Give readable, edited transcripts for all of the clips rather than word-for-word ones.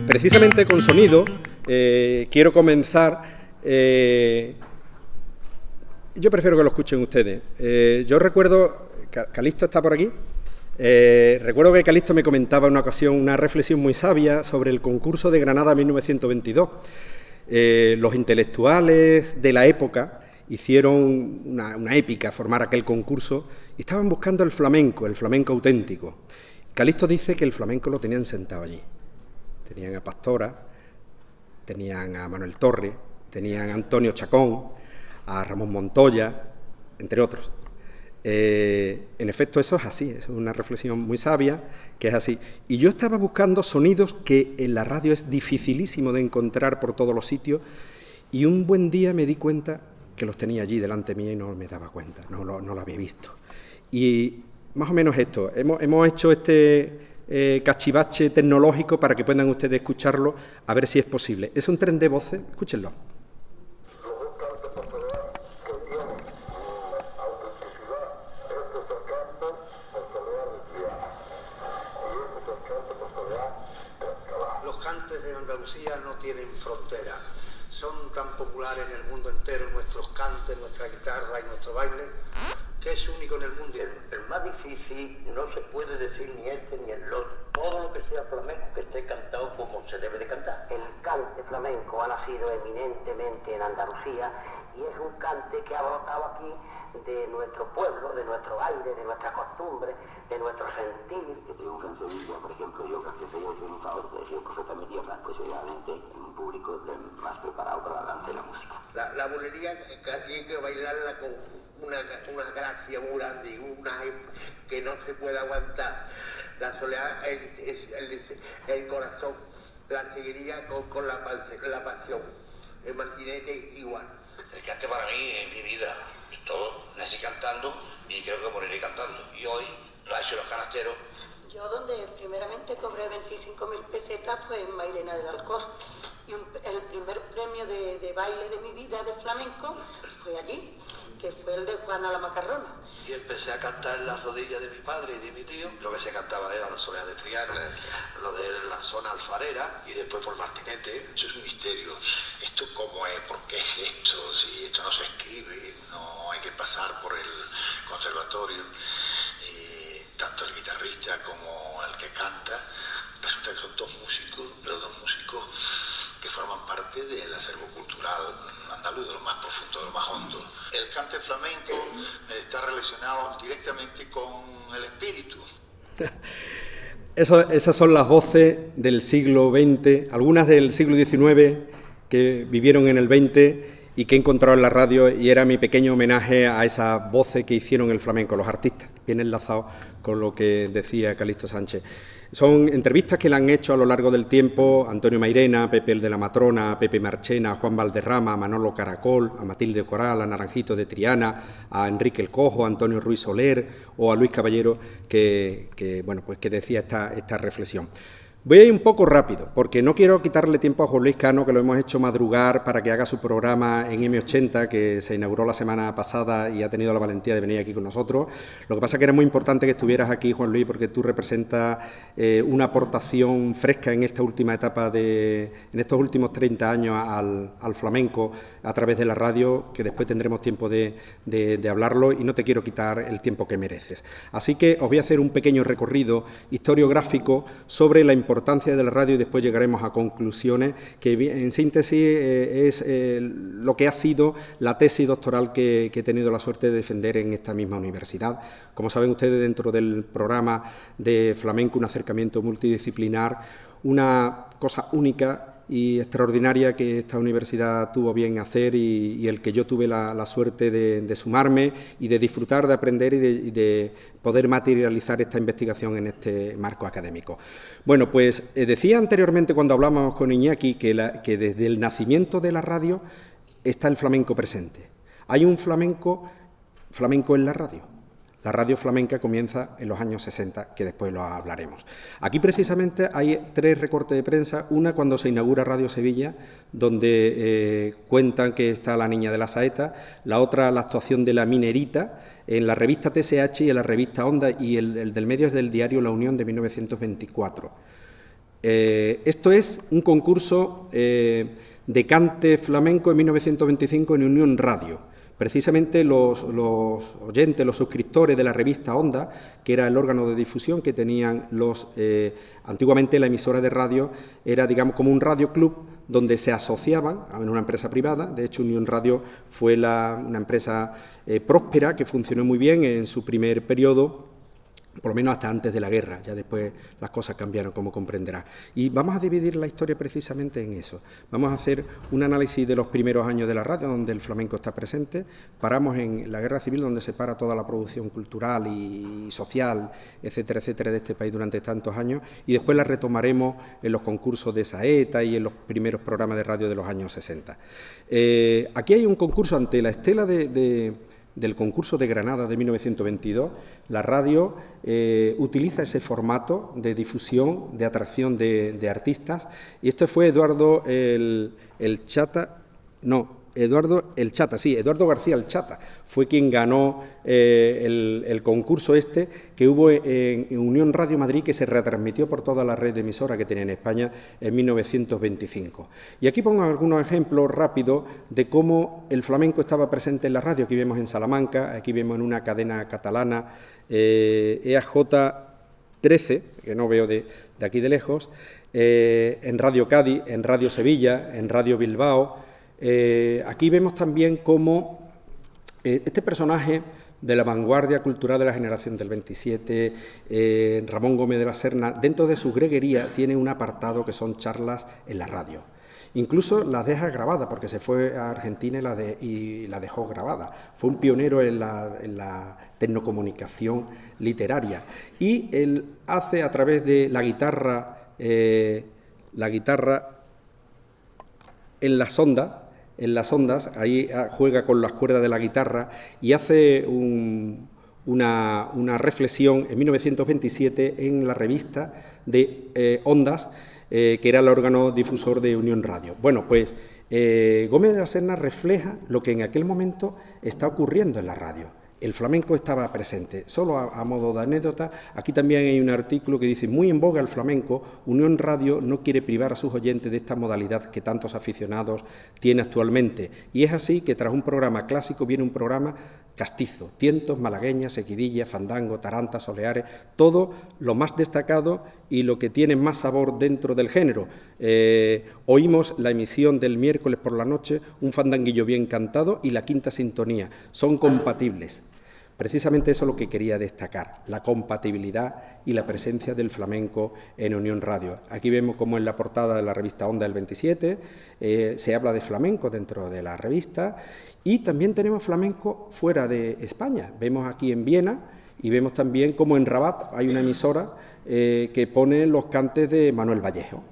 precisamente con sonido quiero comenzar. Yo prefiero que lo escuchen ustedes. Yo recuerdo, Calixto está por aquí. Recuerdo que Calixto me comentaba en una ocasión una reflexión muy sabia sobre el concurso de Granada 1922. Los intelectuales de la época hicieron una épica, formar aquel concurso, y estaban buscando el flamenco auténtico. Calixto dice que el flamenco lo tenían sentado allí. Tenían a Pastora, tenían a Manuel Torre, tenían a Antonio Chacón, a Ramón Montoya, entre otros. En efecto, eso es así, es una reflexión muy sabia, que es así. Y yo estaba buscando sonidos que en la radio es dificilísimo de encontrar por todos los sitios, y un buen día me di cuenta que los tenía allí delante mía y no me daba cuenta, no lo había visto. Y más o menos esto, hemos hecho este cachivache tecnológico para que puedan ustedes escucharlo, a ver si es posible. Es un tren de voces, escúchenlo. Los cantes de Andalucía no tienen frontera, son tan populares en el mundo entero, nuestros cantes, nuestra guitarra y nuestro baile, que es único en el mundo. El más difícil no se puede decir ni este ni el otro. Todo lo que sea flamenco que esté cantado como se debe de cantar. El cante flamenco ha nacido eminentemente en Andalucía y es un cante que ha brotado aquí de nuestro pueblo, de nuestro aire, de nuestra costumbre, de nuestro sentir. Que triunfa en Sevilla, por ejemplo, yo que hace yo triunfado, decía el profeta mi tierra, pues obviamente en un público más preparado para la danza y la música. La bolería hay que bailarla con una gracia muy grande, que no se puede aguantar. La soledad es el corazón, la seguiría con la pasión. El martinete igual. El cante para mí es mi vida, es todo. Nací cantando y creo que moriré cantando. Y hoy lo han hecho los canasteros. Yo donde primeramente cobré 25.000 pesetas fue en Mairena del Alcor. Y el primer premio de baile de mi vida de flamenco fue allí, que fue el de Juana la Macarrona. Y empecé a cantar en las rodillas de mi padre y de mi tío. Lo que se cantaba era la soleá de Triana, lo de la zona alfarera y después por Martinete. Esto es un misterio. ¿Esto cómo es? ¿Por qué es esto? Si esto no se escribe, no hay que pasar por el conservatorio. Tanto el guitarrista como el que canta, resulta que son dos músicos, pero dos músicos que forman parte del acervo cultural andaluz, de lo más profundo, de lo más hondo. El cante flamenco está relacionado directamente con el espíritu. Esas son las voces del siglo XX, algunas del siglo XIX que vivieron en el XX y que he encontrado en la radio, y era mi pequeño homenaje a esas voces que hicieron el flamenco, los artistas, bien enlazado con lo que decía Calixto Sánchez. Son entrevistas que le han hecho a lo largo del tiempo Antonio Mairena, Pepe el de la Matrona, Pepe Marchena, Juan Valderrama, a Manolo Caracol, a Matilde Coral, a Naranjito de Triana, a Enrique el Cojo, a Antonio Ruiz Soler o a Luis Caballero, que decía esta reflexión. Voy a ir un poco rápido, porque no quiero quitarle tiempo a Juan Luis Cano, que lo hemos hecho madrugar para que haga su programa en M80, que se inauguró la semana pasada y ha tenido la valentía de venir aquí con nosotros. Lo que pasa es que era muy importante que estuvieras aquí, Juan Luis, porque tú representas una aportación fresca en esta última etapa, en estos últimos 30 años al flamenco a través de la radio, que después tendremos tiempo de hablarlo, y no te quiero quitar el tiempo que mereces. Así que os voy a hacer un pequeño recorrido historiográfico sobre la importancia de la radio y después llegaremos a conclusiones que en síntesis es lo que ha sido la tesis doctoral que he tenido la suerte de defender en esta misma universidad. Como saben ustedes, dentro del programa de flamenco, un acercamiento multidisciplinar, una cosa única y extraordinaria que esta universidad tuvo bien hacer y el que yo tuve la suerte de sumarme y de disfrutar, de aprender y de poder materializar esta investigación en este marco académico. Bueno, pues decía anteriormente cuando hablábamos con Iñaki que desde el nacimiento de la radio está el flamenco presente. Hay un flamenco en la radio. La radio flamenca comienza en los años 60, que después lo hablaremos. Aquí precisamente hay 3 recortes de prensa, una cuando se inaugura Radio Sevilla, donde cuentan que está la Niña de la Saeta, la otra la actuación de la Minerita, en la revista TSH y en la revista Onda, y el del medio es del diario La Unión de 1924. Esto es un concurso de cante flamenco en 1925 en Unión Radio. Precisamente los oyentes, los suscriptores de la revista Onda, que era el órgano de difusión que tenían antiguamente la emisora de radio, era, digamos, como un radio club donde se asociaban en una empresa privada. De hecho, Unión Radio fue una empresa próspera que funcionó muy bien en su primer periodo, por lo menos hasta antes de la guerra. Ya después las cosas cambiaron, como comprenderá. Y vamos a dividir la historia precisamente en eso. Vamos a hacer un análisis de los primeros años de la radio, donde el flamenco está presente. Paramos en la Guerra Civil, donde se para toda la producción cultural y social, etcétera, etcétera, de este país durante tantos años. Y después la retomaremos en los concursos de Saeta y en los primeros programas de radio de los años 60. Aquí hay un concurso ante la estela del concurso de Granada de 1922, la radio utiliza ese formato de difusión, de atracción de artistas, y esto fue Eduardo García el Chata, fue quien ganó el concurso que hubo en Unión Radio Madrid, que se retransmitió por toda la red de emisoras que tenía en España en 1925. Y aquí pongo algunos ejemplos rápidos de cómo el flamenco estaba presente en la radio. Aquí vemos en Salamanca, aquí vemos en una cadena catalana, EAJ 13, que no veo de aquí de lejos, en Radio Cádiz, en Radio Sevilla, en Radio Bilbao. Aquí vemos también cómo este personaje de la vanguardia cultural de la generación del 27, Ramón Gómez de la Serna, dentro de su greguería tiene un apartado que son charlas en la radio. Incluso las deja grabadas, porque se fue a Argentina y la dejó grabada. Fue un pionero en la tecnocomunicación literaria. Y él hace a través de la guitarra en las ondas, ahí juega con las cuerdas de la guitarra y hace una reflexión en 1927 en la revista de Ondas, que era el órgano difusor de Unión Radio. Bueno, pues Gómez de la Serna refleja lo que en aquel momento está ocurriendo en la radio. El flamenco estaba presente. Solo a modo de anécdota, aquí también hay un artículo que dice: muy en boga el flamenco, Unión Radio no quiere privar a sus oyentes de esta modalidad que tantos aficionados tiene actualmente. Y es así que tras un programa clásico viene un programa castizo, tientos, malagueñas, seguidillas, fandango, tarantas, soleares, todo lo más destacado y lo que tiene más sabor dentro del género. Oímos la emisión del miércoles por la noche, un fandanguillo bien cantado y la quinta sintonía. Son compatibles. Precisamente eso es lo que quería destacar, la compatibilidad y la presencia del flamenco en Unión Radio. Aquí vemos cómo en la portada de la revista Onda del 27 se habla de flamenco dentro de la revista, y también tenemos flamenco fuera de España. Vemos aquí en Viena y vemos también cómo en Rabat hay una emisora que pone los cantes de Manuel Vallejo.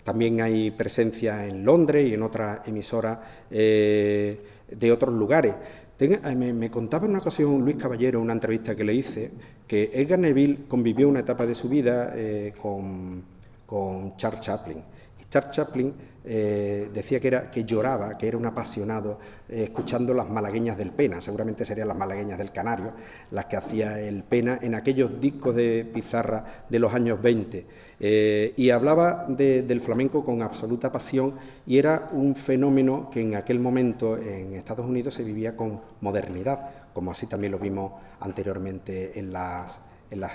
También hay presencia en Londres y en otras emisoras de otros lugares. Me contaba en una ocasión Luis Caballero, en una entrevista que le hice, que Edgar Neville convivió una etapa de su vida con Charles Chaplin. Y Charles Chaplin decía que lloraba, que era un apasionado escuchando las malagueñas del Pena. Seguramente serían las malagueñas del Canario, las que hacía el Pena en aquellos discos de pizarra de los años 20. Y hablaba del flamenco con absoluta pasión, y era un fenómeno que en aquel momento en Estados Unidos se vivía con modernidad, como así también lo vimos anteriormente en las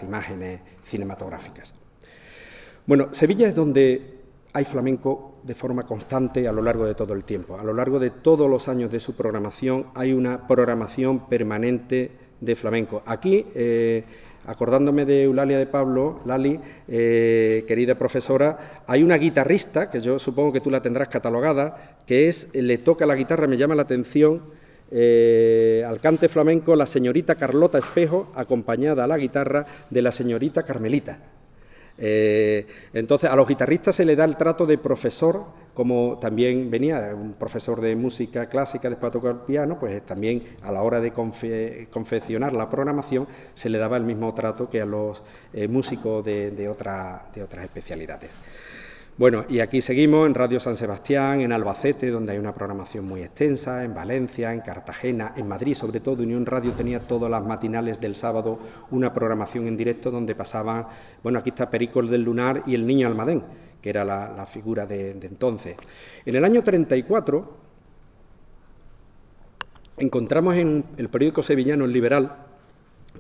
imágenes cinematográficas. Bueno, Sevilla es donde hay flamenco de forma constante a lo largo de todo el tiempo. A lo largo de todos los años de su programación hay una programación permanente de flamenco. Aquí, acordándome de Eulalia de Pablo, Lali, querida profesora, hay una guitarrista, que yo supongo que tú la tendrás catalogada, que le toca la guitarra, me llama la atención, al cante flamenco, la señorita Carlota Espejo, acompañada a la guitarra de la señorita Carmelita. Entonces a los guitarristas se le da el trato de profesor, como también venía un profesor de música clásica, después tocó el piano, pues también a la hora de confeccionar la programación se le daba el mismo trato que a los músicos de otras especialidades. Bueno, y aquí seguimos en Radio San Sebastián, en Albacete, donde hay una programación muy extensa, en Valencia, en Cartagena, en Madrid, sobre todo. Unión Radio tenía todas las matinales del sábado una programación en directo donde pasaban, bueno, aquí está Pericos del Lunar y el Niño Almadén, que era la figura de entonces. En el año 34 encontramos en el periódico sevillano El Liberal,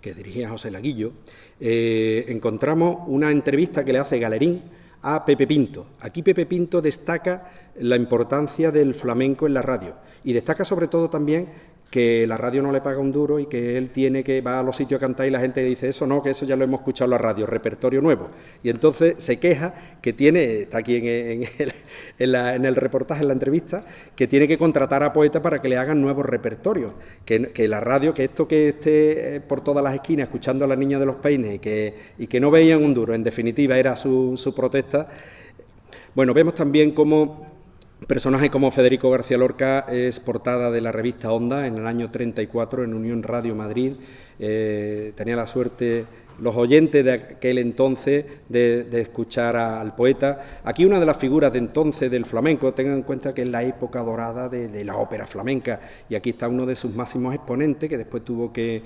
que dirigía José Laguillo, encontramos una entrevista que le hace Galerín a Pepe Pinto. Aquí Pepe Pinto destaca la importancia del flamenco en la radio y destaca sobre todo también que la radio no le paga un duro y que él tiene que va a los sitios a cantar y la gente dice eso no, que eso ya lo hemos escuchado en la radio, repertorio nuevo. Y entonces se queja que tiene, está aquí en el reportaje, en la entrevista, que tiene que contratar a poetas para que le hagan nuevos repertorios, que la radio, que esto que esté por todas las esquinas escuchando a la Niña de los Peines y que no veían un duro, en definitiva era su protesta. Bueno, vemos también cómo personajes como Federico García Lorca es portada de la revista Onda en el año 34 en Unión Radio Madrid. Tenía la suerte los oyentes de aquel entonces de escuchar al poeta. Aquí una de las figuras de entonces del flamenco, tengan en cuenta que es la época dorada de la ópera flamenca, y aquí está uno de sus máximos exponentes que después tuvo que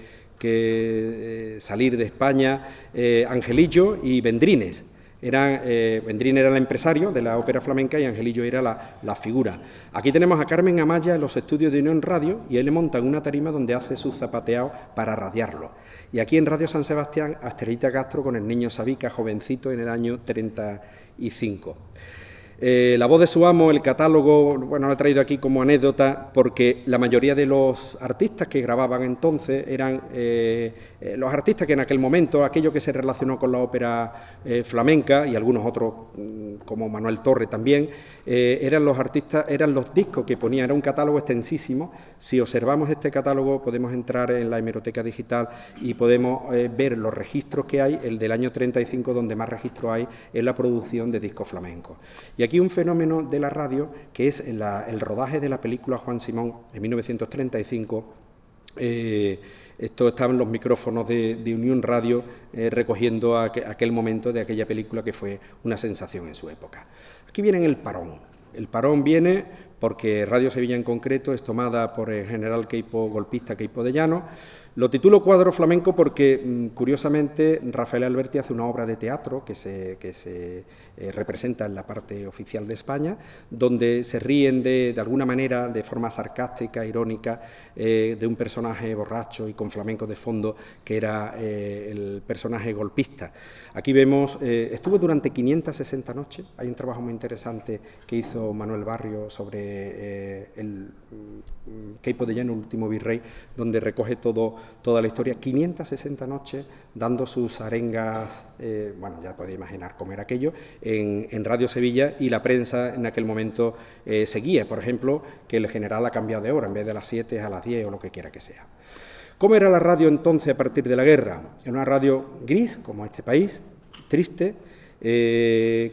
salir de España, Angelillo y Vendrines. Vendrines era el empresario de la ópera flamenca y Angelillo era la figura. Aquí tenemos a Carmen Amaya en los estudios de Unión Radio y él le monta una tarima donde hace sus zapateados para radiarlo. Y aquí en Radio San Sebastián, Asterita Castro con el niño Sabica, jovencito, en el año 35. La voz de su amo, el catálogo, bueno, lo he traído aquí como anécdota porque la mayoría de los artistas que grababan entonces eran los artistas que en aquel momento, aquello que se relacionó con la ópera flamenca y algunos otros como Manuel Torre también, eran los artistas, eran los discos que ponían, era un catálogo extensísimo. Si observamos este catálogo podemos entrar en la hemeroteca digital y podemos ver los registros que hay. El del año 35 donde más registros hay es la producción de discos flamencos. Y aquí un fenómeno de la radio que es el rodaje de la película Juan Simón en 1935. Esto estaban los micrófonos de Unión Radio recogiendo aquel momento de aquella película que fue una sensación en su época. Aquí viene el parón. El parón viene porque Radio Sevilla en concreto es tomada por el general golpista Queipo de Llano. Lo titulo Cuadro Flamenco porque, curiosamente, Rafael Alberti hace una obra de teatro que se representa en la parte oficial de España, donde se ríen de alguna manera, de forma sarcástica, irónica, de un personaje borracho y con flamenco de fondo, que era el personaje golpista. Aquí vemos, estuvo durante 560 noches, hay un trabajo muy interesante que hizo Manuel Barrio sobre el Queipo de Llano, el último virrey, donde recoge toda la historia, 560 noches dando sus arengas, bueno, ya podéis imaginar cómo era aquello, en Radio Sevilla, y la prensa en aquel momento seguía, por ejemplo, que el general ha cambiado de hora, en vez de las 7 a las 10 o lo que quiera que sea. ¿Cómo era la radio entonces a partir de la guerra? Era una radio gris, como este país, triste.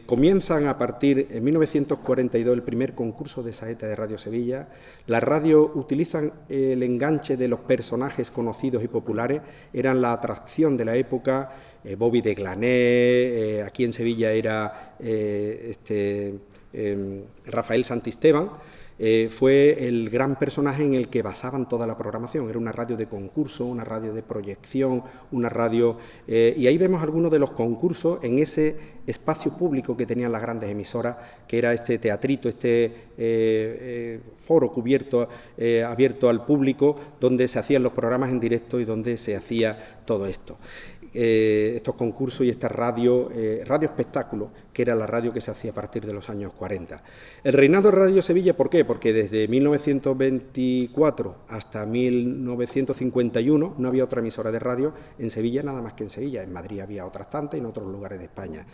Comienzan a partir en 1942 el primer concurso de saeta de Radio Sevilla. Las radios utilizan el enganche de los personajes conocidos y populares, eran la atracción de la época. Bobby de Glané, aquí en Sevilla era Rafael Santisteban. Fue el gran personaje en el que basaban toda la programación. Era una radio de concurso, una radio de proyección, una radio... y ahí vemos algunos de los concursos en ese espacio público que tenían las grandes emisoras, que era este teatrito, foro cubierto, abierto al público, donde se hacían los programas en directo y donde se hacía todo esto. Estos concursos y esta radio espectáculo, que era la radio que se hacía a partir de los años 40. El reinado de Radio Sevilla, ¿por qué? Porque desde 1924 hasta 1951 no había otra emisora de radio en Sevilla, nada más que en Sevilla. En Madrid había otras tantas y en otros lugares de España.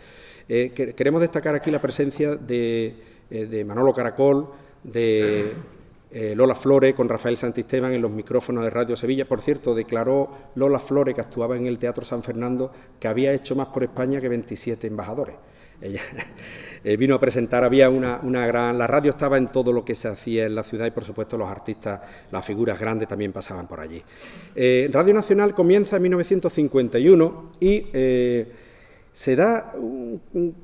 Queremos destacar aquí la presencia de Manolo Caracol, de Lola Flores con Rafael Santisteban en los micrófonos de Radio Sevilla. Por cierto, declaró Lola Flores, que actuaba en el Teatro San Fernando, que había hecho más por España que 27 embajadores. Ella vino a presentar, había la radio estaba en todo lo que se hacía en la ciudad y por supuesto los artistas, las figuras grandes también pasaban por allí. Radio Nacional comienza en 1951 y Se da un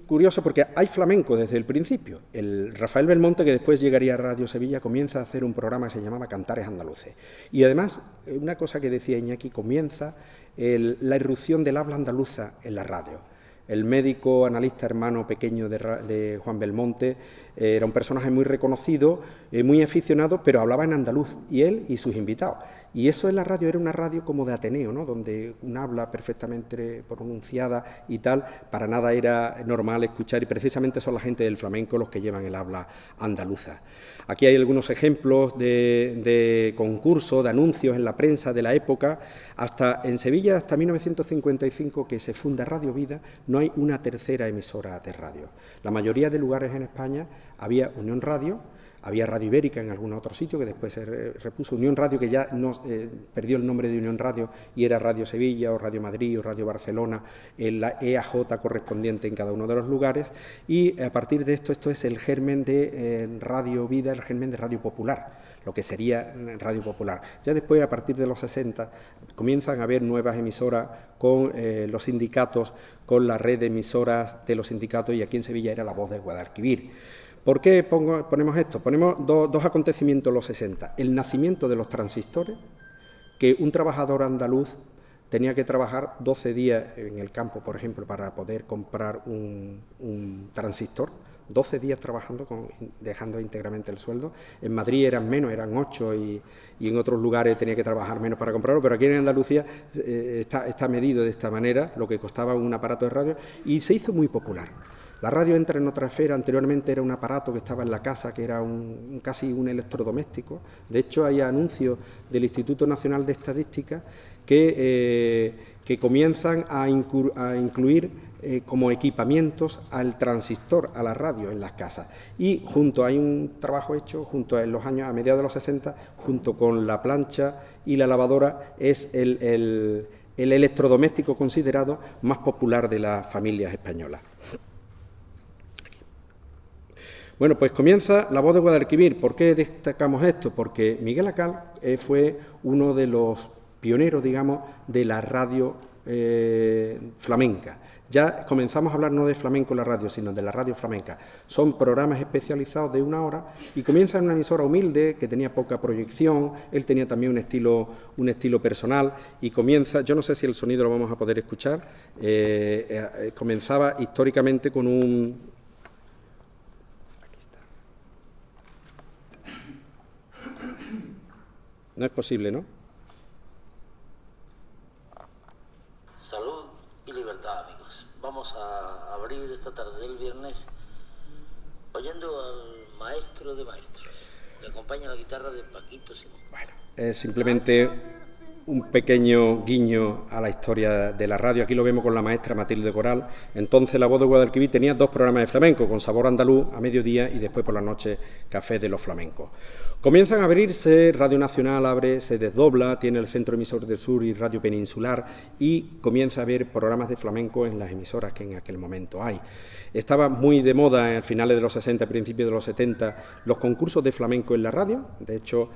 curioso, porque hay flamenco desde el principio. El Rafael Belmonte, que después llegaría a Radio Sevilla, comienza a hacer un programa que se llamaba Cantares Andaluces. Y además, una cosa que decía Iñaki, comienza la irrupción del habla andaluza en la radio. El médico analista hermano pequeño de Juan Belmonte era un personaje muy reconocido, muy aficionado, pero hablaba en andaluz, y él y sus invitados. Y eso en la radio era una radio como de Ateneo, ¿no?, donde un habla perfectamente pronunciada y tal, para nada era normal escuchar, y precisamente son la gente del flamenco los que llevan el habla andaluza. Aquí hay algunos ejemplos de concursos, de anuncios en la prensa de la época. Hasta en Sevilla, hasta 1955, que se funda Radio Vida, no hay una tercera emisora de radio. La mayoría de lugares en España había Unión Radio, había Radio Ibérica en algún otro sitio, que después se repuso Unión Radio, que ya no, perdió el nombre de Unión Radio, y era Radio Sevilla o Radio Madrid o Radio Barcelona, la EAJ correspondiente en cada uno de los lugares, y a partir de esto es el germen de Radio Vida, el germen de Radio Popular, lo que sería Radio Popular. Ya después, a partir de los 60, comienzan a haber nuevas emisoras con los sindicatos, con la red de emisoras de los sindicatos, y aquí en Sevilla era La Voz de Guadalquivir. ¿Por qué ponemos esto? Ponemos dos acontecimientos en los 60. El nacimiento de los transistores, que un trabajador andaluz tenía que trabajar 12 días en el campo, por ejemplo, para poder comprar un transistor. 12 días trabajando, dejando íntegramente el sueldo. En Madrid eran menos, eran 8, y en otros lugares tenía que trabajar menos para comprarlo, pero aquí en Andalucía está medido de esta manera lo que costaba un aparato de radio, y se hizo muy popular. La radio entra en otra esfera. Anteriormente era un aparato que estaba en la casa, que era casi un electrodoméstico. De hecho, hay anuncios del Instituto Nacional de Estadística que comienzan a incluir como equipamientos al transistor, a la radio en las casas. Y hay un trabajo hecho en los años, a mediados de los 60, junto con la plancha y la lavadora, es el electrodoméstico considerado más popular de las familias españolas. Bueno, pues comienza La Voz de Guadalquivir. ¿Por qué destacamos esto? Porque Miguel Acal fue uno de los pioneros, digamos, de la radio flamenca. Ya comenzamos a hablar no de flamenco en la radio, sino de la radio flamenca. Son programas especializados de 1 hora, y comienza en una emisora humilde que tenía poca proyección. Él tenía también un estilo personal, y comienza, yo no sé si el sonido lo vamos a poder escuchar, comenzaba históricamente con un... No es posible, ¿no? Salud y libertad, amigos. Vamos a abrir esta tarde del viernes oyendo al maestro de maestros. Le acompaña la guitarra de Paquito Simón. Bueno, es simplemente un pequeño guiño a la historia de la radio. Aquí lo vemos con la maestra Matilde Coral. Entonces La Voz de Guadalquivir tenía 2 programas de flamenco, con sabor andaluz a mediodía, y después por la noche Café de los Flamencos. Comienzan a abrirse, Radio Nacional abre, se desdobla, tiene el Centro Emisor del Sur y Radio Peninsular, y comienza a haber programas de flamenco en las emisoras que en aquel momento hay. Estaba muy de moda a finales de los 60, principios de los 70, los concursos de flamenco en la radio. De hecho,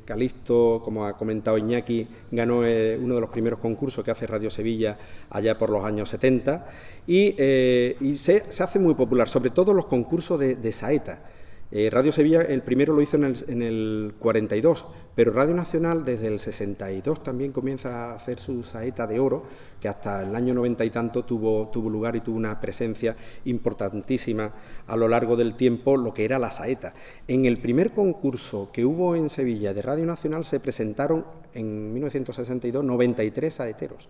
Calixto, como ha comentado Iñaki, ganó uno de los primeros concursos que hace Radio Sevilla allá por los años 70, y se hace muy popular, sobre todo los concursos de saeta. Radio Sevilla el primero lo hizo en el 42, pero Radio Nacional desde el 62 también comienza a hacer su saeta de oro, que hasta el año 90 y tanto tuvo lugar y tuvo una presencia importantísima a lo largo del tiempo, lo que era la saeta. En el primer concurso que hubo en Sevilla de Radio Nacional se presentaron en 1962 93 saeteros.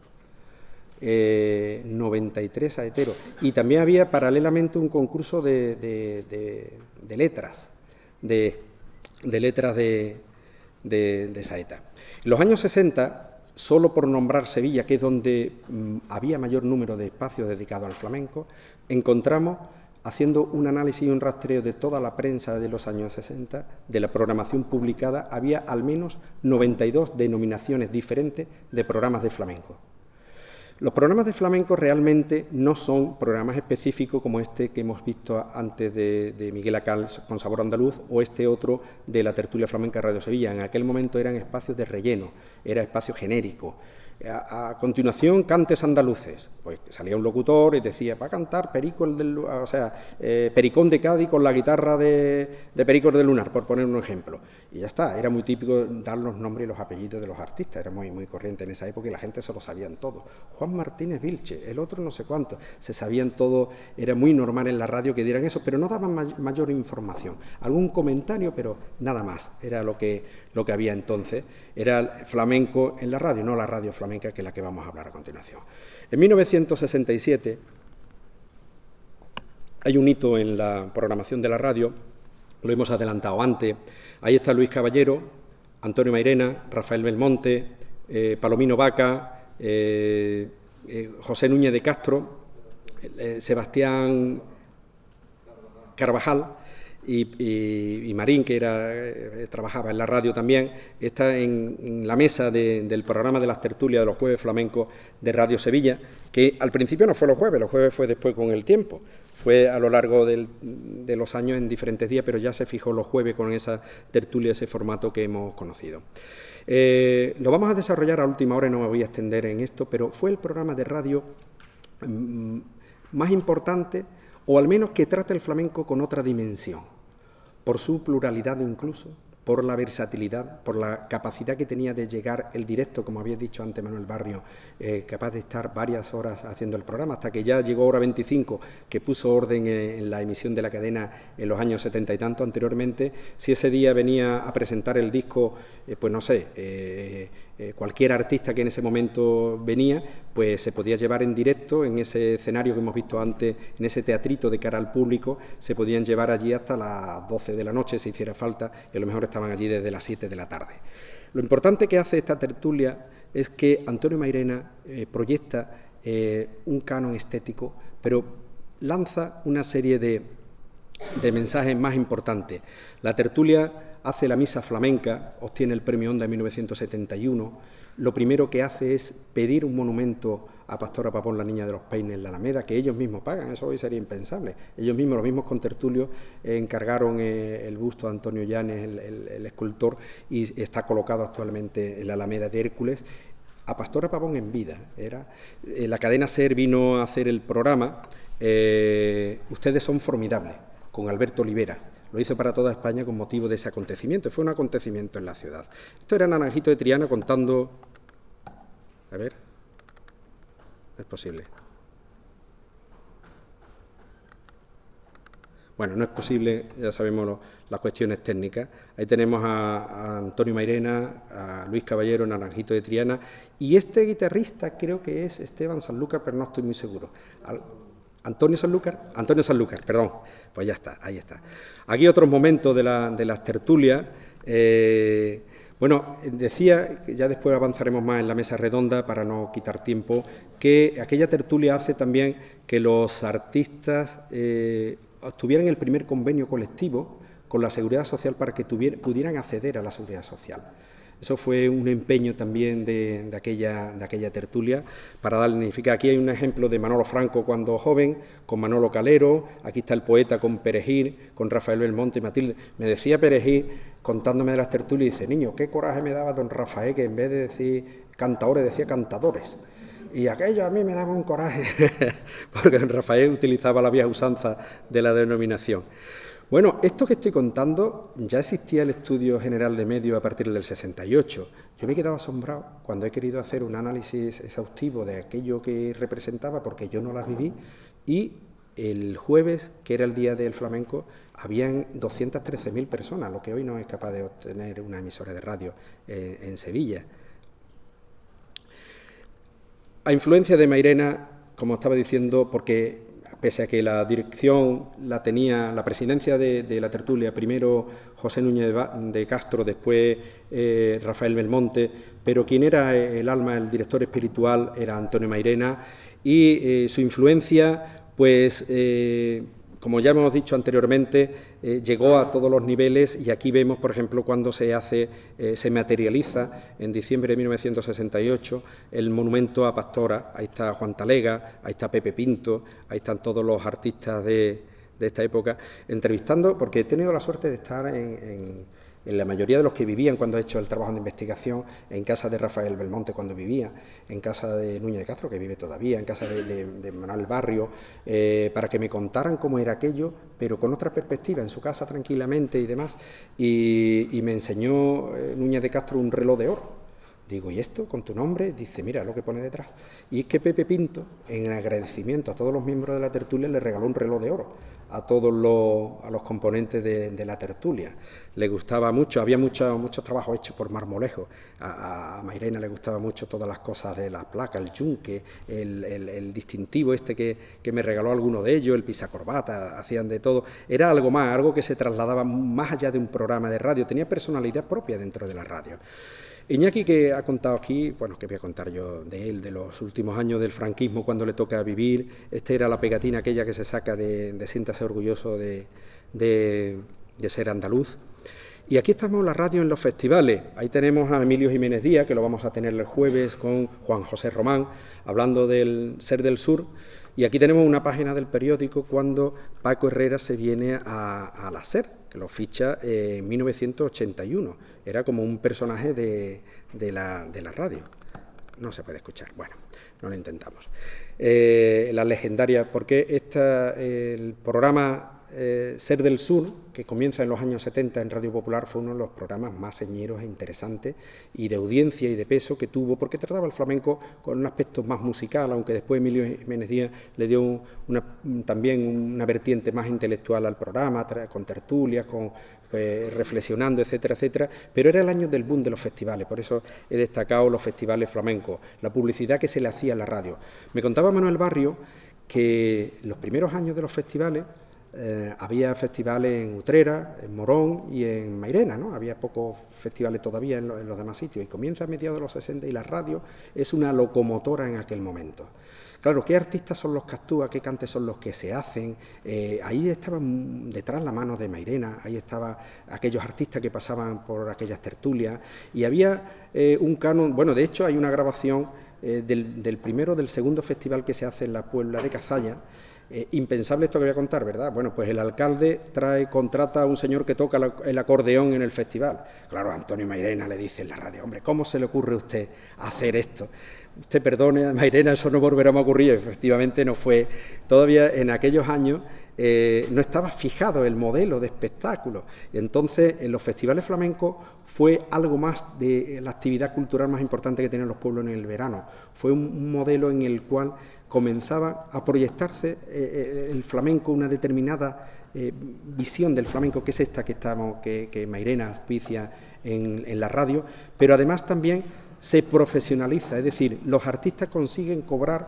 93 saeteros, y también había paralelamente un concurso de letras, de letras de saeta. En los años 60, solo por nombrar Sevilla, que es donde había mayor número de espacios dedicados al flamenco, encontramos, haciendo un análisis y un rastreo de toda la prensa de los años 60, de la programación publicada, había al menos 92 denominaciones diferentes de programas de flamenco. Los programas de flamenco realmente no son programas específicos como este que hemos visto antes de Miguel Acal con sabor andaluz, o este otro de la tertulia flamenca Radio Sevilla. En aquel momento eran espacios de relleno, era espacio genérico. A continuación, cantes andaluces. Pues salía un locutor y decía, va a cantar Pericón de Cádiz con la guitarra de Pericos del Lunar, por poner un ejemplo. Y ya está, era muy típico dar los nombres y los apellidos de los artistas, era muy, muy corriente en esa época y la gente se lo sabían todo. Juan Martínez Vilche, el otro no sé cuánto, se sabían todo, era muy normal en la radio que dieran eso, pero no daban mayor información. Algún comentario, pero nada más, era lo que había entonces. Era el flamenco en la radio, no la radio flamenca, que es la que vamos a hablar a continuación. En 1967 hay un hito en la programación de la radio, lo hemos adelantado antes. Ahí está Luis Caballero, Antonio Mairena, Rafael Belmonte, Palomino Vaca, José Núñez de Castro, Sebastián Carvajal y Marín, que trabajaba en la radio también, está en la mesa del programa de las tertulias de los jueves flamencos de Radio Sevilla, que al principio no fue los jueves fue después con el tiempo, fue a lo largo de los años en diferentes días, pero ya se fijó los jueves con esa tertulia, ese formato que hemos conocido. Lo vamos a desarrollar a última hora y no me voy a extender en esto, pero fue el programa de radio más importante, o al menos que trata el flamenco con otra dimensión, por su pluralidad incluso, por la versatilidad, por la capacidad que tenía de llegar el directo, como había dicho antes Manuel Barrio, capaz de estar varias horas haciendo el programa, hasta que ya llegó Hora 25, que puso orden en la emisión de la cadena en los años 70 y tanto anteriormente. Si ese día venía a presentar el disco, pues no sé, cualquier artista que en ese momento venía, pues se podía llevar en directo en ese escenario que hemos visto antes, en ese teatrito de cara al público, se podían llevar allí hasta las 12 de la noche si hiciera falta, y a lo mejor estaban allí desde las 7 de la tarde. Lo importante que hace esta tertulia es que Antonio Mairena proyecta un canon estético, pero lanza una serie de mensajes más importantes. La tertulia hace la misa flamenca, obtiene el Premio Onda en 1971. Lo primero que hace es pedir un monumento a Pastora Pavón, la Niña de los Peines, en la Alameda, que ellos mismos pagan, eso hoy sería impensable. Ellos mismos, los mismos contertulios, encargaron el busto a Antonio Llanes, el escultor, y está colocado actualmente en la Alameda de Hércules. A Pastora Pavón en vida. La cadena SER vino a hacer el programa Ustedes son formidables, con Alberto Olivera. Lo hizo para toda España con motivo de ese acontecimiento. Fue un acontecimiento en la ciudad. Esto era Naranjito de Triana contando... A ver... No es posible. Bueno, no es posible, ya sabemos las cuestiones técnicas. Ahí tenemos a Antonio Mairena, a Luis Caballero, Naranjito de Triana, y este guitarrista creo que es Esteban Sanlúcar, pero no estoy muy seguro. Antonio Sanlúcar, perdón, pues ya está, ahí está. Aquí otros momentos de las tertulias. Bueno, decía, que ya después avanzaremos más en la mesa redonda para no quitar tiempo, que aquella tertulia hace también que los artistas obtuvieran el primer convenio colectivo con la Seguridad Social para que pudieran acceder a la Seguridad Social. Eso fue un empeño también de aquella tertulia para darle significado. Aquí hay un ejemplo de Manolo Franco cuando joven, con Manolo Calero, aquí está el poeta con Perejil, con Rafael Belmonte y Matilde. Me decía Perejil, contándome de las tertulias, dice, niño, qué coraje me daba don Rafael, que en vez de decir cantadores, decía cantadores. Y aquello a mí me daba un coraje, porque don Rafael utilizaba la vieja usanza de la denominación. Bueno, esto que estoy contando, ya existía el Estudio General de Medios a partir del 68. Yo me he quedado asombrado cuando he querido hacer un análisis exhaustivo de aquello que representaba, porque yo no las viví, y el jueves, que era el Día del Flamenco, habían 213.000 personas, lo que hoy no es capaz de obtener una emisora de radio en Sevilla. A influencia de Mairena, como estaba diciendo, porque pese a que la dirección la tenía, la presidencia de la tertulia, primero José Núñez de Castro, después Rafael Belmonte, pero quien era el alma, el director espiritual, era Antonio Mairena, y su influencia, pues, como ya hemos dicho anteriormente, llegó a todos los niveles, y aquí vemos, por ejemplo, cuando se materializa en diciembre de 1968 el monumento a Pastora. Ahí está Juan Talega, ahí está Pepe Pinto, ahí están todos los artistas de esta época, entrevistando, porque he tenido la suerte de estar en la mayoría de los que vivían cuando he hecho el trabajo de investigación, en casa de Rafael Belmonte cuando vivía, en casa de Núñez de Castro, que vive todavía, en casa de Manuel Barrio, para que me contaran cómo era aquello, pero con otra perspectiva, en su casa tranquilamente y demás, y me enseñó Núñez de Castro un reloj de oro. Digo, ¿y esto con tu nombre? Dice, mira lo que pone detrás. Y es que Pepe Pinto, en agradecimiento a todos los miembros de la tertulia, le regaló un reloj de oro a todos los componentes de la tertulia. Le gustaba mucho, había muchos trabajos hechos por Marmolejo. A Mairena le gustaba mucho todas las cosas de las placas, el yunque, el distintivo este que me regaló alguno de ellos, el pisacorbata, hacían de todo. Era algo más, algo que se trasladaba más allá de un programa de radio, tenía personalidad propia dentro de la radio. Iñaki, que ha contado aquí, bueno, que voy a contar yo de él, de los últimos años del franquismo, cuando le toca vivir. Era la pegatina aquella que se saca de siéntase orgulloso de ser andaluz. Y aquí estamos en la radio en los festivales. Ahí tenemos a Emilio Jiménez Díaz, que lo vamos a tener el jueves con Juan José Román, hablando del Ser del Sur. Y aquí tenemos una página del periódico cuando Paco Herrera se viene a la SER, que lo ficha en 1981. Era como un personaje de la radio. No se puede escuchar. Bueno, no lo intentamos. La legendaria, porque el programa Ser del Sur, que comienza en los años 70 en Radio Popular, fue uno de los programas más señeros e interesantes y de audiencia y de peso que tuvo, porque trataba el flamenco con un aspecto más musical, aunque después Emilio Jiménez Díaz le dio también una vertiente más intelectual al programa, con tertulias, reflexionando, etcétera, etcétera, pero era el año del boom de los festivales, por eso he destacado los festivales flamencos, la publicidad que se le hacía a la radio. Me contaba Manuel Barrio que los primeros años de los festivales había festivales en Utrera, en Morón y en Mairena, ¿no? Había pocos festivales todavía en los demás sitios, y comienza a mediados de los 60 y la radio es una locomotora en aquel momento. Claro, ¿qué artistas son los que actúan? ¿Qué cantes son los que se hacen? Ahí estaban detrás la mano de Mairena, ahí estaban aquellos artistas que pasaban por aquellas tertulias, y había un canon, bueno, de hecho hay una grabación del primero, del segundo festival que se hace en la Puebla de Cazalla. Impensable esto que voy a contar, ¿verdad? Bueno, pues el alcalde contrata a un señor que toca el acordeón en el festival. Claro, Antonio Mairena le dice en la radio, hombre, ¿cómo se le ocurre a usted hacer esto? Usted perdone, Mairena, eso no volverá a ocurrir. Efectivamente no fue. Todavía en aquellos años no estaba fijado el modelo de espectáculo. Y entonces en los festivales flamencos fue algo más de la actividad cultural más importante que tenían los pueblos en el verano. Fue un modelo en el cual comenzaba a proyectarse el flamenco, una determinada visión del flamenco, que es esta que Mairena auspicia en la radio, pero además también se profesionaliza, es decir, los artistas consiguen cobrar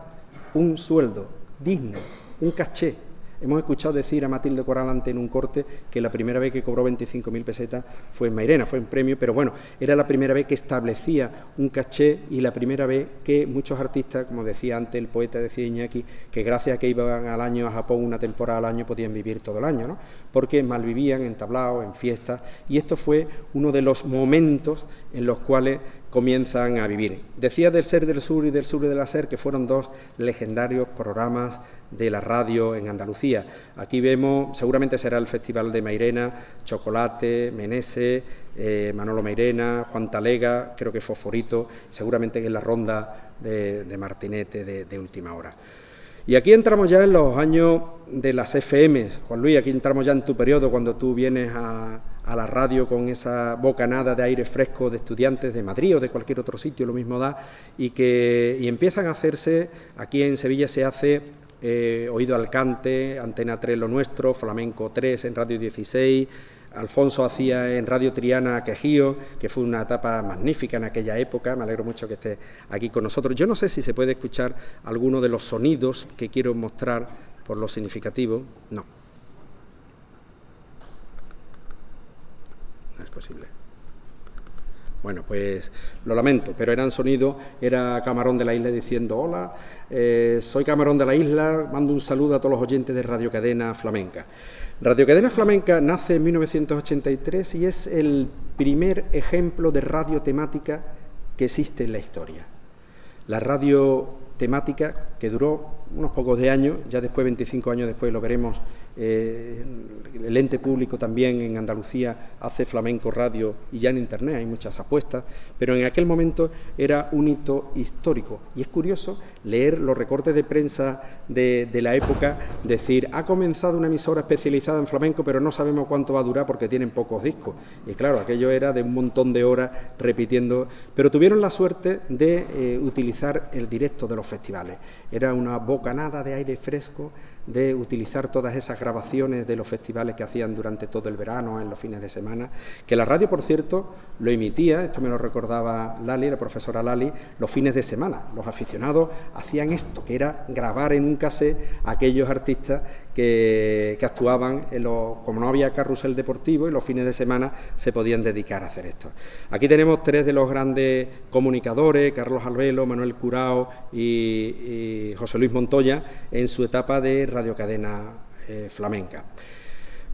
un sueldo digno, un caché. Hemos escuchado decir a Matilde Coralante en un corte que la primera vez que cobró 25.000 pesetas fue en Mairena, fue en premio, pero bueno, era la primera vez que establecía un caché y la primera vez que muchos artistas, como decía antes el poeta, decía Iñaki, que gracias a que iban al año a Japón una temporada al año podían vivir todo el año, ¿no? Porque malvivían en tablaos, en fiestas, y esto fue uno de los momentos en los cuales comienzan a vivir. Decía del Ser del Sur y del Sur de la Ser, que fueron dos legendarios programas de la radio en Andalucía. Aquí vemos, seguramente será el Festival de Mairena, Chocolate, Menese, Manolo Mairena, Juan Talega, creo que Fosforito, seguramente en la ronda de Martinete de última hora. Y aquí entramos ya en los años de las FMs. Juan Luis, aquí entramos ya en tu periodo, cuando tú vienes a la radio con esa bocanada de aire fresco de estudiantes de Madrid o de cualquier otro sitio, lo mismo da, y empiezan a hacerse, aquí en Sevilla se hace Oído al Cante, Antena 3 Lo Nuestro, Flamenco 3 en Radio 16, Alfonso hacía en Radio Triana Quejío, que fue una etapa magnífica en aquella época. Me alegro mucho que esté aquí con nosotros. Yo no sé si se puede escuchar alguno de los sonidos que quiero mostrar por lo significativo. No. No es posible. Bueno, pues lo lamento, pero eran sonidos, era Camarón de la Isla diciendo: hola, soy Camarón de la Isla, mando un saludo a todos los oyentes de Radio Cadena Flamenca. Radio Cadena Flamenca nace en 1983 y es el primer ejemplo de radio temática que existe en la historia. La radio temática, que duró unos pocos de años, ya después, 25 años después, lo veremos, el ente público también en Andalucía hace flamenco radio y ya en Internet hay muchas apuestas, pero en aquel momento era un hito histórico. Y es curioso leer los recortes de prensa de la época, decir, ha comenzado una emisora especializada en flamenco, pero no sabemos cuánto va a durar porque tienen pocos discos. Y claro, aquello era de un montón de horas repitiendo, pero tuvieron la suerte de utilizar el directo de los festivales. Era una bocanada de aire fresco de utilizar todas esas grabaciones de los festivales que hacían durante todo el verano, en los fines de semana, que la radio, por cierto, lo emitía, esto me lo recordaba Lali, la profesora Lali, los fines de semana. Los aficionados hacían esto, que era grabar en un cassette a aquellos artistas que actuaban, como no había carrusel deportivo, y los fines de semana se podían dedicar a hacer esto. Aquí tenemos tres de los grandes comunicadores, Carlos Albelo, Manuel Curao y José Luis Montoya, en su etapa de radiocadena flamenca.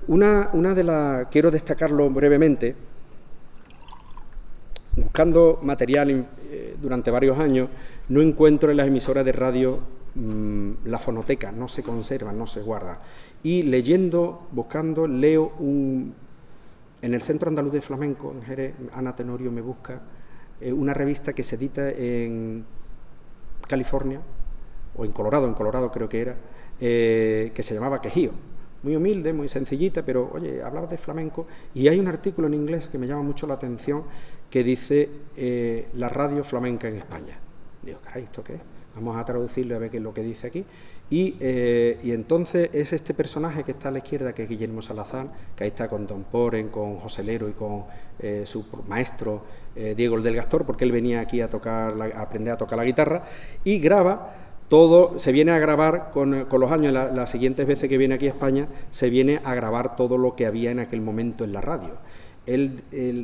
Una de las, quiero destacarlo brevemente, buscando material durante varios años, no encuentro en las emisoras de radio la fonoteca, no se conserva, no se guarda. Y leyendo, buscando, leo en el Centro Andaluz de Flamenco, en Jerez, Ana Tenorio me busca, una revista que se edita en California, o en Colorado creo que era, que se llamaba Quejío. Muy humilde, muy sencillita, pero, oye, hablaba de flamenco, y hay un artículo en inglés que me llama mucho la atención, que dice la radio flamenca en España. Digo, caray, ¿esto qué es? Vamos a traducirlo a ver qué es lo que dice aquí. Y entonces es este personaje que está a la izquierda, que es Guillermo Salazar, que ahí está con Don Poren, con José Lero y con su maestro Diego el del Gastor, porque él venía aquí a aprender a tocar la guitarra, y graba todo, se viene a grabar con los años, las siguientes veces que viene aquí a España, se viene a grabar todo lo que había en aquel momento en la radio. Él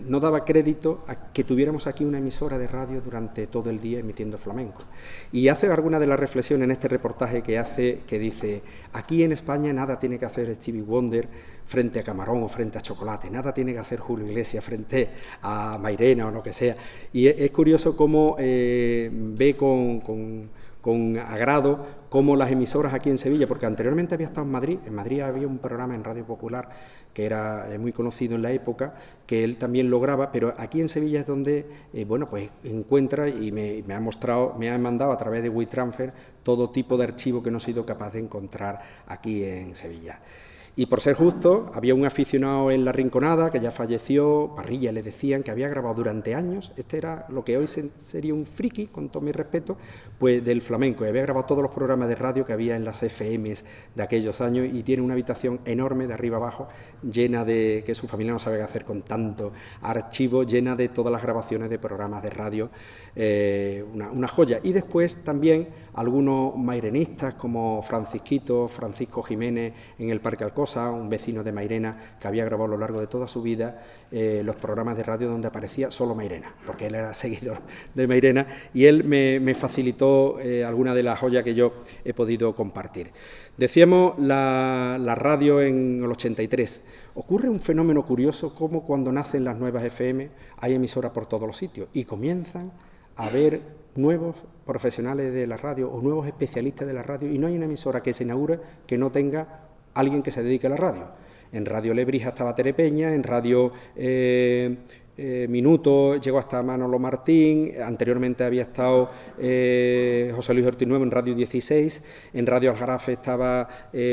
no daba crédito a que tuviéramos aquí una emisora de radio durante todo el día emitiendo flamenco. Y hace alguna de las reflexiones en este reportaje que hace, que dice, aquí en España nada tiene que hacer Stevie Wonder frente a Camarón o frente a Chocolate, nada tiene que hacer Julio Iglesias frente a Mairena o lo que sea. Y es curioso cómo ve con agrado cómo las emisoras aquí en Sevilla, porque anteriormente había estado en Madrid había un programa en Radio Popular que era muy conocido en la época, que él también lograba, pero aquí en Sevilla es donde, pues encuentra y me ha mandado a través de WeTransfer todo tipo de archivo que no he sido capaz de encontrar aquí en Sevilla. Y por ser justo, había un aficionado en La Rinconada, que ya falleció, Parrilla le decían, que había grabado durante años, este era lo que hoy sería un friki, con todo mi respeto, pues del flamenco, y había grabado todos los programas de radio que había en las FMs de aquellos años, y tiene una habitación enorme de arriba abajo, llena de, que su familia no sabe qué hacer con tanto archivo, llena de todas las grabaciones de programas de radio, una joya. Y después también algunos mairenistas como Francisco Jiménez en el Parque Alcosa, un vecino de Mairena que había grabado a lo largo de toda su vida los programas de radio donde aparecía solo Mairena, porque él era seguidor de Mairena, y él me facilitó alguna de las joyas que yo he podido compartir. Decíamos la radio en el 83. Ocurre un fenómeno curioso, como cuando nacen las nuevas FM hay emisoras por todos los sitios y comienzan a haber nuevos profesionales de la radio o nuevos especialistas de la radio, y no hay una emisora que se inaugure que no tenga alguien que se dedique a la radio. En Radio Lebrija estaba Tere Peña, en Radio Minuto llegó hasta Manolo Martín, anteriormente había estado José Luis Ortiz Nuevo en Radio 16, en Radio Aljarafe estaba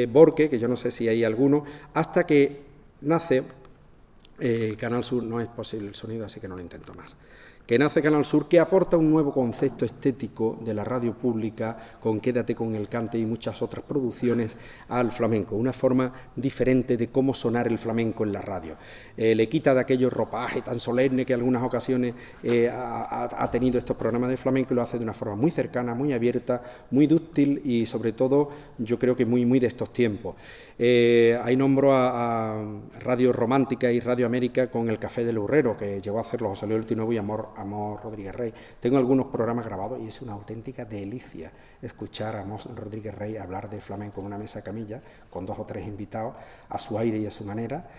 Borque, que yo no sé si hay alguno, hasta que nace Canal Sur. No es posible el sonido, así que no lo intento más. Que nace Canal Sur, que aporta un nuevo concepto estético de la radio pública, con Quédate con el cante y muchas otras producciones, al flamenco, una forma diferente de cómo sonar el flamenco en la radio. Le quita de aquellos ropajes tan solemne que en algunas ocasiones ha tenido estos programas de flamenco, y lo hace de una forma muy cercana, muy abierta, muy dúctil y sobre todo yo creo que muy de estos tiempos. Ahí nombro a Radio Romántica y Radio América con El Café del Burrero, que llegó a hacerlo José Luis Ortiz Nuevo y Amor Rodríguez Rey. Tengo algunos programas grabados y es una auténtica delicia escuchar a Amor Rodríguez Rey hablar de flamenco en una mesa camilla con 2 o 3 invitados a su aire y a su manera,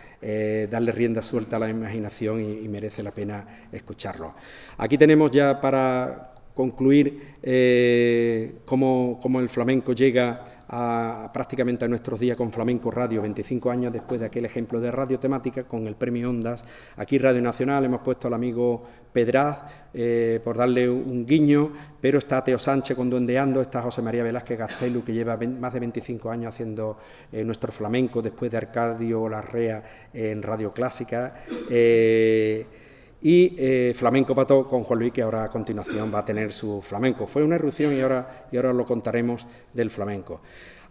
darle rienda suelta a la imaginación y merece la pena escucharlo. Aquí tenemos ya para concluir cómo el flamenco llega prácticamente a nuestros días con Flamenco Radio, 25 años después de aquel ejemplo de radio temática con el Premio Ondas. Aquí Radio Nacional hemos puesto al amigo Pedraz por darle un guiño, pero está Teo Sánchez con Duendeando, está José María Velázquez Gastelu, que lleva más de 25 años haciendo nuestro flamenco, después de Arcadio Larrea en Radio Clásica, y Flamenco Pató con Juan Luis, que ahora a continuación va a tener su flamenco. Fue una erupción y ahora lo contaremos del flamenco.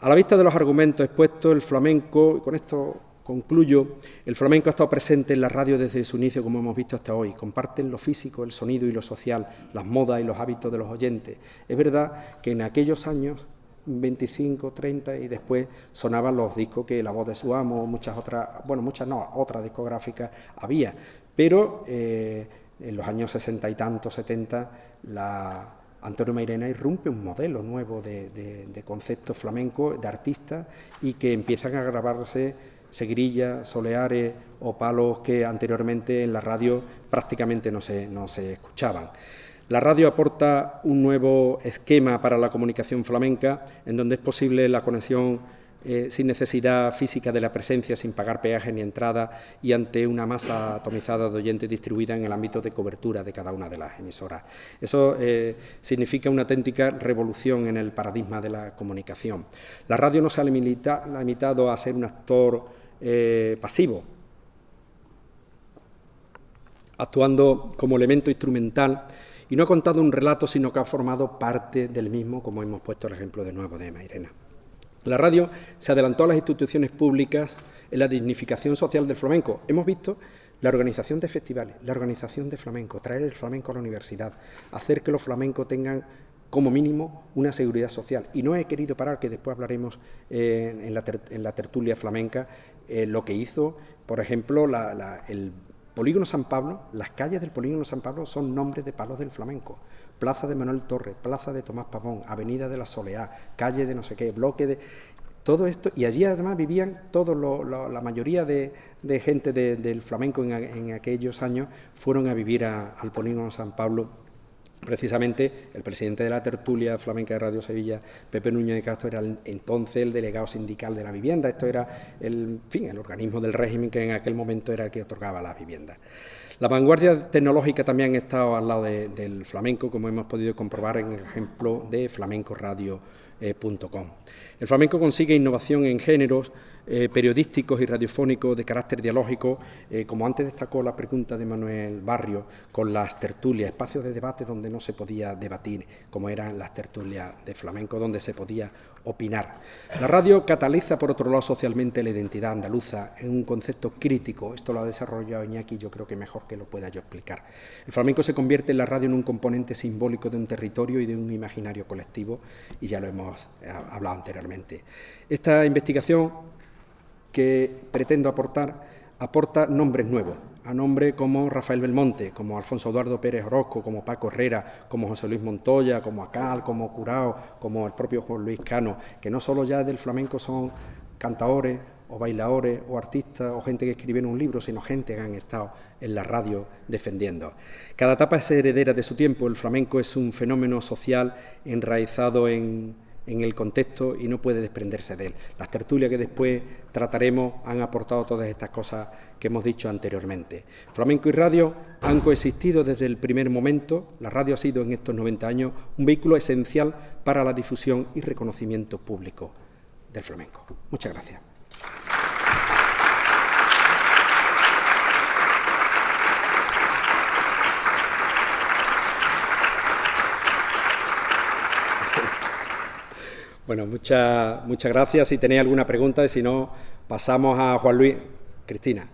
A la vista de los argumentos expuestos, el flamenco, y con esto concluyo, el flamenco ha estado presente en la radio desde su inicio, como hemos visto hasta hoy. Comparten lo físico, el sonido y lo social, las modas y los hábitos de los oyentes. Es verdad que en aquellos años, 25, 30, y después sonaban los discos que La Voz de su Amo, otras discográficas había, pero en los años 60 y tantos, 70, Antonio Mairena irrumpe un modelo nuevo de concepto flamenco, de artistas, y que empiezan a grabarse seguirillas, soleares o palos que anteriormente en la radio prácticamente no se escuchaban. La radio aporta un nuevo esquema para la comunicación flamenca, en donde es posible la conexión sin necesidad física de la presencia, sin pagar peaje ni entrada, y ante una masa atomizada de oyentes distribuida en el ámbito de cobertura de cada una de las emisoras. Eso significa una auténtica revolución en el paradigma de la comunicación. La radio no se ha limitado a ser un actor pasivo, actuando como elemento instrumental, y no ha contado un relato, sino que ha formado parte del mismo, como hemos puesto el ejemplo de nuevo de Mairena. La radio se adelantó a las instituciones públicas en la dignificación social del flamenco. Hemos visto la organización de festivales, la organización de flamenco, traer el flamenco a la universidad, hacer que los flamencos tengan como mínimo una seguridad social. Y no he querido parar, que después hablaremos en la tertulia flamenca, lo que hizo, por ejemplo, el Polígono San Pablo. Las calles del Polígono San Pablo son nombres de palos del flamenco. Plaza de Manuel Torres, Plaza de Tomás Pavón, Avenida de la Soleá, calle de no sé qué, bloque de... Todo esto, y allí además vivían la mayoría de gente del flamenco en aquellos años, fueron a vivir al Polígono San Pablo. Precisamente el presidente de la tertulia flamenca de Radio Sevilla, Pepe Núñez de Castro, era entonces el delegado sindical de la vivienda. Esto era el organismo del régimen que en aquel momento era el que otorgaba las viviendas. La vanguardia tecnológica también ha estado al lado del flamenco, como hemos podido comprobar en el ejemplo de flamencoradio.com. El flamenco consigue innovación en géneros periodísticos y radiofónicos de carácter dialógico, como antes destacó la pregunta de Manuel Barrio, con las tertulias, espacios de debate donde no se podía debatir, como eran las tertulias de flamenco, donde se podía opinar. La radio cataliza, por otro lado, socialmente la identidad andaluza en un concepto crítico. Esto lo ha desarrollado Iñaki, yo creo que mejor que lo pueda yo explicar. El flamenco se convierte en la radio en un componente simbólico de un territorio y de un imaginario colectivo, y ya lo hemos hablado anteriormente. Esta investigación que pretendo aporta nombres nuevos, a nombres como Rafael Belmonte, como Alfonso Eduardo Pérez Orozco, como Paco Herrera, como José Luis Montoya, como Acal, como Curao, como el propio Juan Luis Cano, que no solo ya del flamenco son cantaores o bailadores o artistas o gente que escribieron un libro, sino gente que han estado en la radio defendiendo. Cada etapa es heredera de su tiempo. El flamenco es un fenómeno social enraizado en el contexto y no puede desprenderse de él. Las tertulias que después trataremos han aportado todas estas cosas que hemos dicho anteriormente. Flamenco y radio han coexistido desde el primer momento. La radio ha sido en estos 90 años un vehículo esencial para la difusión y reconocimiento público del flamenco. Muchas gracias. Bueno, muchas gracias. Si tenéis alguna pregunta, y si no, pasamos a Juan Luis. Cristina.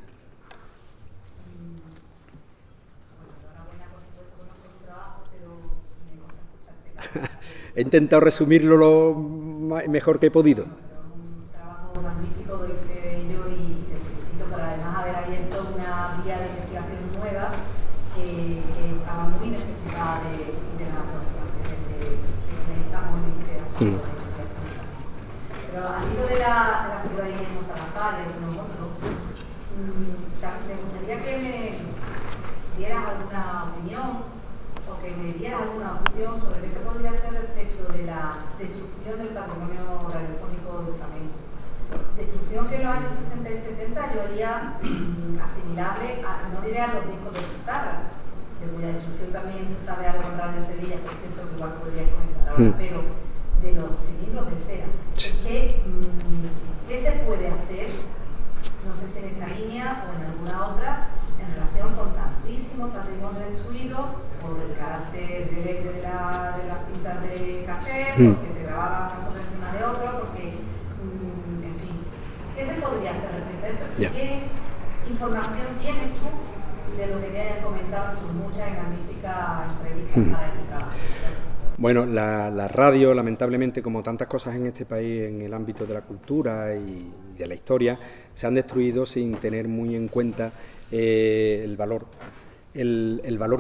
He intentado resumirlo lo mejor que he podido. Un trabajo magnífico, doy fe de ello y te felicito por además haber abierto una vía de investigación nueva que estaba muy necesitada de las aproximaciones de que estamos en este asunto. Pero al hilo de la figura de Guillermo Salazar y algunos otros, me gustaría que me dieras alguna opinión o que me dieras alguna opción sobre destrucción del patrimonio radiofónico del flamenco. Destrucción que en los años 60 y 70 yo haría asimilable, no diré a los discos de pizarra, de cuya destrucción también se sabe algo en Radio Sevilla, por cierto, que igual podría comentar ahora, pero de los cilindros de cera. ¿Qué se puede hacer, no sé si en esta línea o en alguna otra, en relación con tantísimo patrimonio destruido por el carácter directo de las cintas de cassette, porque se grababan unas cosas encima de otras, porque, en fin, ¿qué se podría hacer respecto a esto? ¿Qué información tienes tú de lo que te hayan comentado en tus muchas y magníficas entrevistas para este trabajo? Bueno, la radio, lamentablemente, como tantas cosas en este país, en el ámbito de la cultura y de la historia, se han destruido sin tener muy en cuenta el valor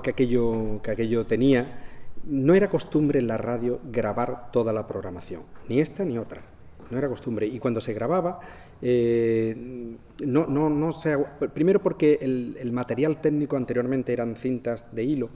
que aquello tenía. No era costumbre en la radio grabar toda la programación, ni esta ni otra. No era costumbre. Y cuando se grababa, primero porque el material técnico anteriormente eran cintas de hilo,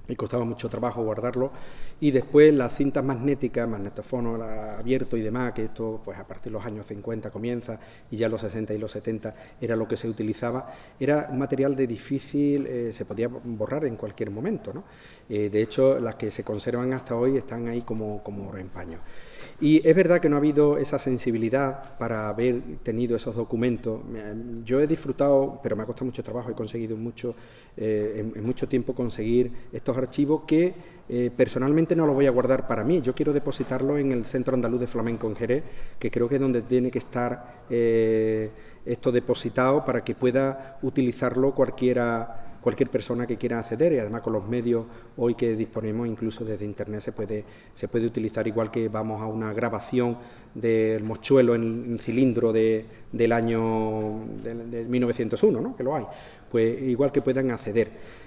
y costaba mucho trabajo guardarlo, y después las cintas magnéticas, magnetofono abierto y demás, que esto pues a partir de los años 50 comienza, y ya los 60 y los 70 era lo que se utilizaba, era un material de difícil, se podía borrar en cualquier momento, ¿no? De hecho, las que se conservan hasta hoy están ahí como reempaño. Y es verdad que no ha habido esa sensibilidad para haber tenido esos documentos. Yo he disfrutado, pero me ha costado mucho trabajo, he conseguido en mucho tiempo conseguir estos archivos que personalmente no los voy a guardar para mí. Yo quiero depositarlos en el Centro Andaluz de Flamenco en Jerez, que creo que es donde tiene que estar esto depositado para que pueda utilizarlo cualquier persona que quiera acceder, y además con los medios hoy que disponemos, incluso desde internet se puede utilizar, igual que vamos a una grabación del Mochuelo en cilindro del año de 1901, ¿no? Que lo hay, pues igual que puedan acceder.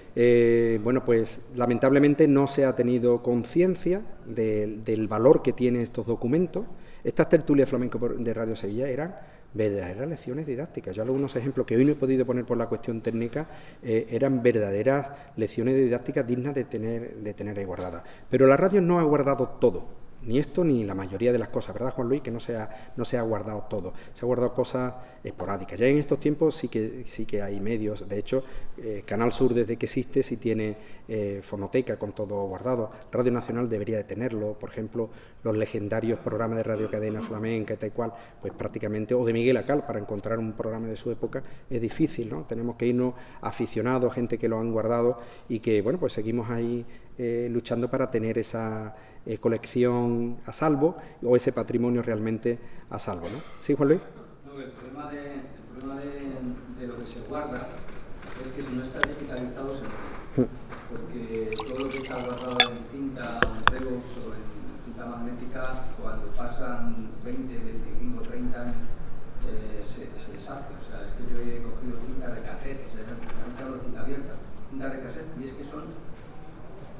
Bueno, pues lamentablemente no se ha tenido conciencia del valor que tienen estos documentos. Estas tertulias flamenco de Radio Sevilla eran verdaderas lecciones didácticas. Yo algunos ejemplos que hoy no he podido poner por la cuestión técnica eran verdaderas lecciones didácticas dignas de tener ahí guardadas. Pero la radio no ha guardado todo, ni esto ni la mayoría de las cosas, ¿verdad, Juan Luis? Que no se ha guardado todo, se ha guardado cosas esporádicas. Ya en estos tiempos sí que hay medios. De hecho, Canal Sur, desde que existe, sí tiene fonoteca con todo guardado. Radio Nacional debería de tenerlo. Por ejemplo, los legendarios programas de Radio Cadena Flamenca y tal cual, pues prácticamente, o de Miguel Acal, para encontrar un programa de su época es difícil, ¿no? Tenemos que irnos aficionados, gente que lo han guardado, y que, bueno, pues seguimos ahí luchando para tener esa colección a salvo, o ese patrimonio realmente a salvo, ¿no? ¿Sí, Juan Luis? No, el problema de lo que se guarda es que si no está digitalizado se muere. Porque todo lo que está guardado en cinta, o en Revox o en cinta magnética, cuando pasan 20, 25, 30 años, se deshace. O sea, es que yo he cogido cinta de cassette, o sea, me han echado cinta abierta, cinta de cassette, y es que son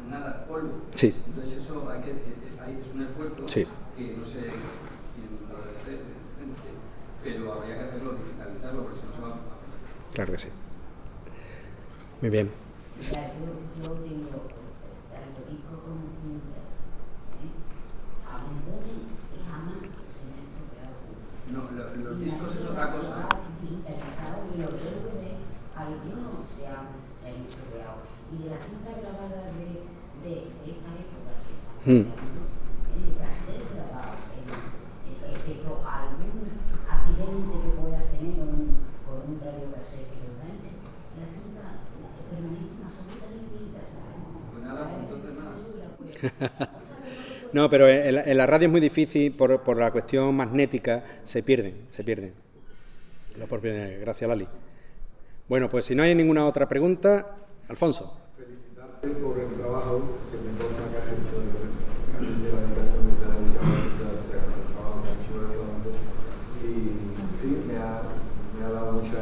nada, polvo. Sí. Entonces eso es un esfuerzo, sí, que no sé quién lo debe hacer, pero habría que hacerlo, digitalizarlo, porque si no se va a... Claro que sí. Muy bien. Yo tengo tanto disco como cinta, a montones y jamás se me ha estropeado. No, los discos es otra cosa. Y los DVD, algunos se han estropeado. Y de la cinta grabada de esta época, ser grabados, excepto algún accidente que pueda tener con un radiocassette que lo enganche, la cinta permanece absolutamente intacta. Pues nada, entonces nada. No, pero en la radio es muy difícil, por la cuestión magnética, se pierden. La propia, gracias, Lali. Bueno, pues si no hay ninguna otra pregunta, Alfonso. Felicitarte por el trabajo que me consta que has hecho de la educación de la el trabajo que has hecho en el Flamenco, y sí, me ha dado mucha...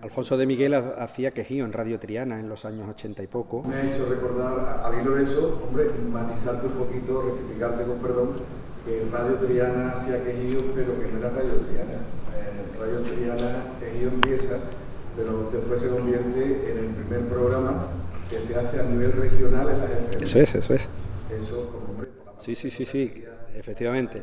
Alfonso de Miguel hacía quejío en Radio Triana en los años 80 y poco. Me ha hecho recordar, al hilo de eso, hombre, matizarte un poquito, rectificarte con perdón, que Radio Triana hacía quejío, pero que no era Radio Triana. Radio Triana, quejío empieza, pero después se convierte en el primer programa que se hace a nivel regional en las FM. Eso es. Eso, como hombre... Sí, efectivamente.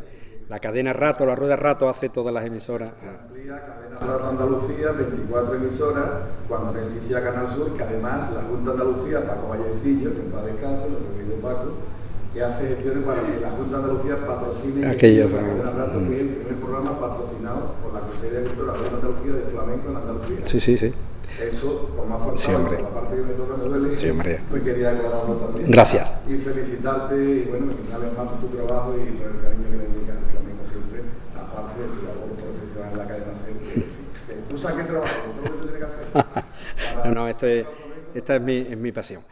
La cadena Rato, la rueda Rato hace todas las emisoras. Se amplía Cadena Rato Andalucía, 24 emisoras, cuando no existía Canal Sur, que además la Junta de Andalucía, Paco Vallecillo, que en paz descanse, nuestro querido Paco, que hace gestiones para que la Junta de Andalucía patrocine aquello, Cadena Rato, que es el primer programa patrocinado por la Consejería de Cultura de la Junta de Andalucía de Flamenco en Andalucía. Sí. Eso, con más falta, Sí, hombre. por la parte que me toca me duele, Sí, hombre. pues quería aclararlo también. Gracias. Y felicitarte, y bueno, y una vez más por tu trabajo y por el cariño que le dedicas al flamenco siempre, aparte de tu labor profesional en la cadena SER. Tú sabes qué trabajo, todo lo que tienes que hacer. No, esta es mi pasión.